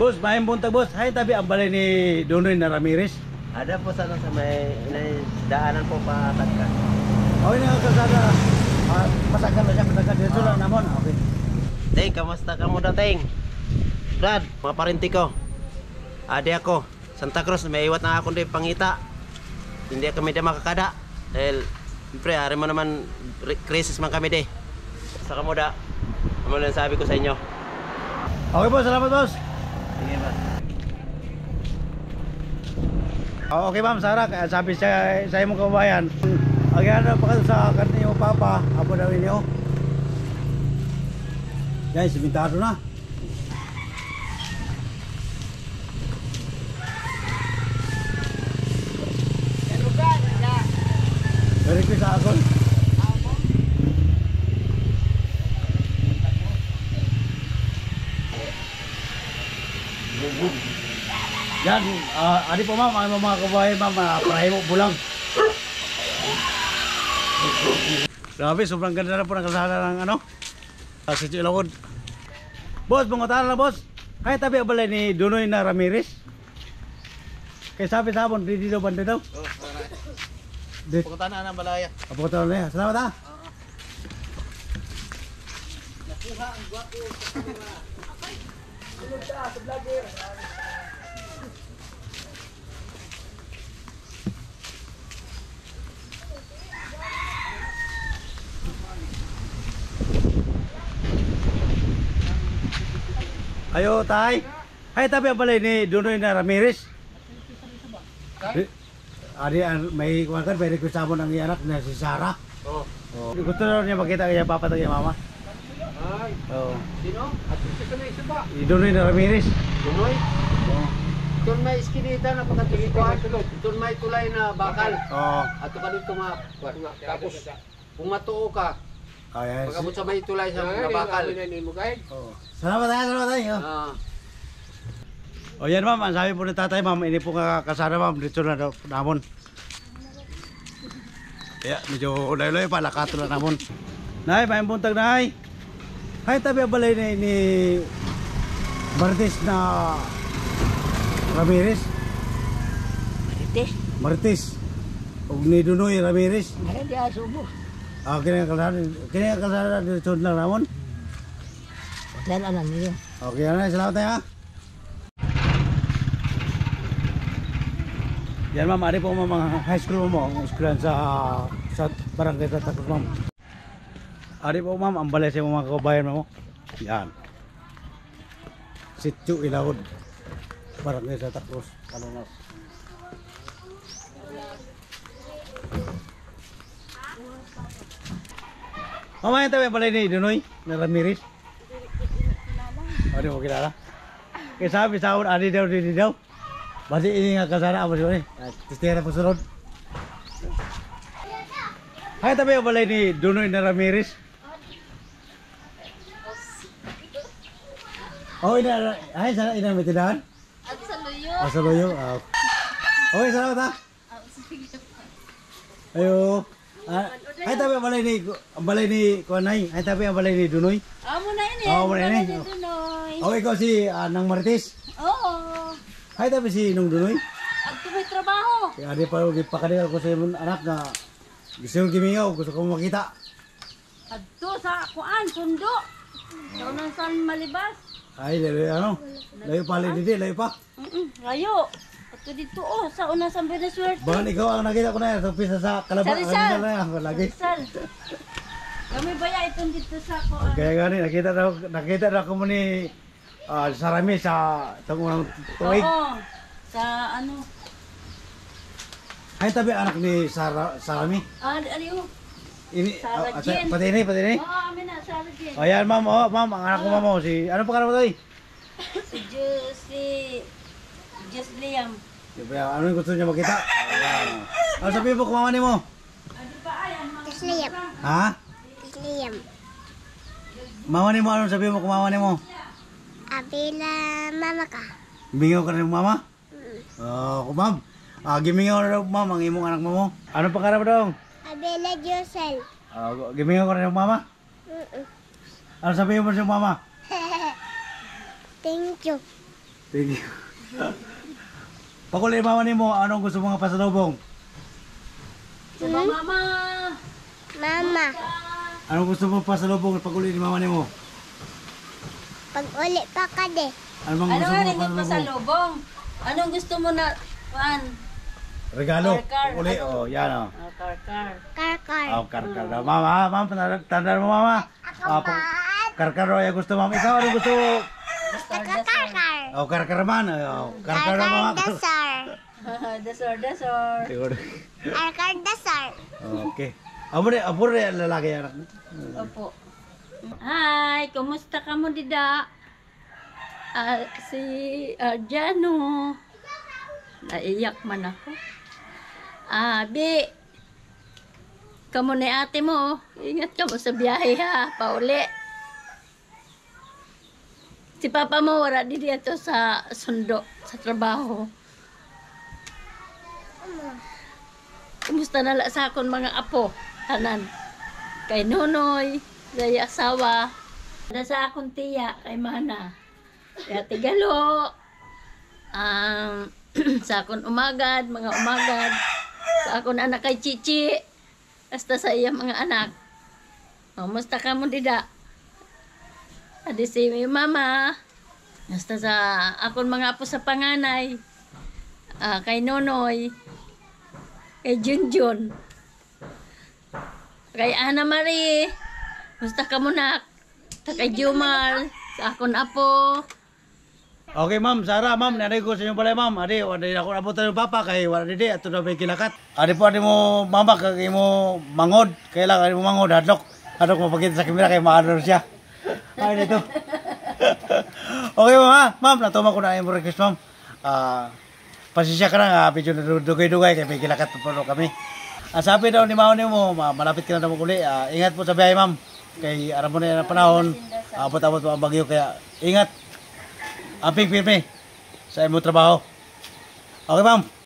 Boss, maayong buntag boss. Hay tabi ang balay ni Donoy na Ramirez. Ada po sa may daanan po pa Tagka. Okay na kasada. Masagan na siya, masagan dito lang namon. Okay. Teng, kamusta ka mo daw, Teng? Brad, mga parinti ko. Ade ako. Santa Cruz, may iwat na ako din pangita. Hindi kami din makakada. Dahil, siyempre, hari mo naman, crisis man kami din. Sa kamuda, ano lang sabi ko sa inyo. Okay boss, salamat boss. Sige ba? Okay ma'am, Sara, sabi sa imong kababayan. Agyan pa ka sa kanyo papa, apo daw inyo. Yan, simentado na. Very quick sa akon. Yan, adi po ma'am, ang mga kababayan ma'am, parahe mo bulang. Grabe, sobrang ganda na po ng kalsada ng ano, sa Ilocod. Boss, bungotan na boss. Kaya tabi ang balay ni Donoy na Ramirez. Kaya sabi sa abon, dito banda daw. Punta na ng balaya. Punta na yan. Salamat ha. Nakuha ang gwapo sa kamera. Ano sa vlogger? Ayo tay. Hay tabi ang balay ni Donoy na Ramirez. Adi may kuwan may request mo ng anak na si Sarah. Oo. Oh. Gusto na niya makita kaya papa at mama. Ay. Oo. Sino? At ito na isa ba? Donoy na Ramirez. Donoy? Oo. Doon may iskinita na pagkatigikuan. Doon may tulay na bakal. Oo. Ato ka dito tapos kung matuo ka, Ay, pagkabot sa may tulay sa mga bakal. Oo. Salamat tayo, salamat tayo. O yan ma'am, ang sabi po ng tatay ma'am, ini po kasara ma'am, dito na namon. Kaya medyo ulay-ulay pa, lakato na namon. Nay, may buntag nay. Hay tabi ang balay ni Martes na Ramirez. Martes. O ni Donoy Ramirez. Ngayon di asubo. Kaya kalsada dito lang namon. Hotel alam niyo. Okay na, salamat tayo ha. Yan ma'am, ari po mga high school mo, ang schoolan sa barangay Santa Cruz ma'am. Ari po ma'am, ang balay sa mga kababayan mo. Yan. Sitio Ilahod, barangay Santa Cruz, Kanonas. Mama, yan tabi ang balay ni Donoy na Ramirez. Ano mo kilala? Kaya sabi sa akin, adi daw. Basi ini nga kasana apa sih? Tistira po sunod. Hay tabi ang balay ni Donoy na Ramirez. Oh, ina, ay sana ina may tindahan? Sa luyo. Sa luyo. Okay, salamat ha. Ayo. Ay tabi ang balay ni Kuanay. Ay tabi ang balay ni Donoy. Amo na ini. Mo na ini. Okay ko si Nang Martes. Oo. Hay tabi si Nung Donoy. Agto may trabaho. Kaya di pa gipakadil ko sa imong anak na gusto yung gimingaw, gusto ko makita. Agto sa kuan sundo. Sa unang San Malibas. Ay, ano? Layo pa, layo pa. Layo. Agto dito sa unang San Venezuela. Bahan ikaw ang nakita ko na yan, sa pisa sa Kalabang. Rizal. Lagi. Rizal. Kami baya itong dito sa kuan. Kaya gani, nakita na ko mo ni Sarami sa unang tuwig. Oo. Sa ano? Ay, tabi anak ni Sarami. Aliyo. Sarah Jen. Pati ini. Oo, amin na, Sarah Jen. O yan, ma'am, ma'am, ang anak ko ma'am, si, ano pa ka naman tayo? Si Just Liam. Ano yung gusto niya makita? Ano sabihin mo, kumama ni mo? Liam. Ha? Liam. Mama ni mo, ano sabihin mo, kumama ni mo? Abila mama ka. Bingaw ka rin mama? Oo, ma'am. Gimingaw na daw ma'am ang imong anak mo. Ano pangarap mo daw? Abela Josel. Gimingaw ka rin mama? Ano sabihin mo sa mama? Thank you. Thank you. Pakuli mama nimo, anong gusto mo nga pasalubong? Sama mama. Mama, Anong gusto mo pasalubong pakuli ni mama nimo? pag uli pa ka de. Ano bang Ano gusto nga mo rin yung pasalubong? pasalubong? Anong gusto mo na, kuan? Regalo. Karkar. Pakuli, oh, yan oh. Karkar. Karkar. Oh, karkar daw. Mama, ma'am, tanda mo mama. Karkar daw yung gusto ma'am. Ikaw, anong gusto mo? Karkar. Oh, karkar man. Oh, karkar daw mama. Dasar. Dasor. Siguro. Karkar dasar. Okay. Amo rin lalaki anak mo. Opo. Hi, kumusta ka mo dida? Si Arjano. Naiyak man ako. Bi. Kamu ni ate mo. Ingat ka mo sa biyahe ha. Pauli. Si papa mo wala di dito sa sundo, sa trabaho. Kumusta na sa akon mga apo? Tanan. Kay Nonoy, kay asawa. Sa akon tiya, kay Mana. Kay Tigalo. Sa akon umagad, mga umagad. Sa akon anak kay Chichi. Hasta sa iya mga anak. Kumusta ka mo dida? Adi si mama. Hasta sa akon mga apo sa panganay. Kay Nonoy. Kay Junjun. Kay Ana Marie. Musta ka mo nak? Kay Jumal. Sa akon apo. Okay, ma'am. Sara, ma'am. Nanay ko sa inyo pala, ma'am. Adi, wala ako nabutan ng papa. Kay wala didi. Ato na may kilakat. Adi po, adi mo, mama, kay mo mangod. Kailang, adi mo mangod. Hadlok. Hadlok mapakita sa kamera kay maador siya. Ay, dito. Okay, ma'am, ha? Ma'am, natuma ko na yung request, ma'am. Pasisya ka na, medyo dugay-dugay. Kaya may kilakat pa po kami. Sabi daw ni Mao mo, malapit ka na naman uli. Ingat po sa biyahe, ma'am. Kay aram mo na yan ang panahon. Abot-abot po ang bagyo. Kaya ingat. Amping pirmi sa imong trabaho. Okay, ma'am.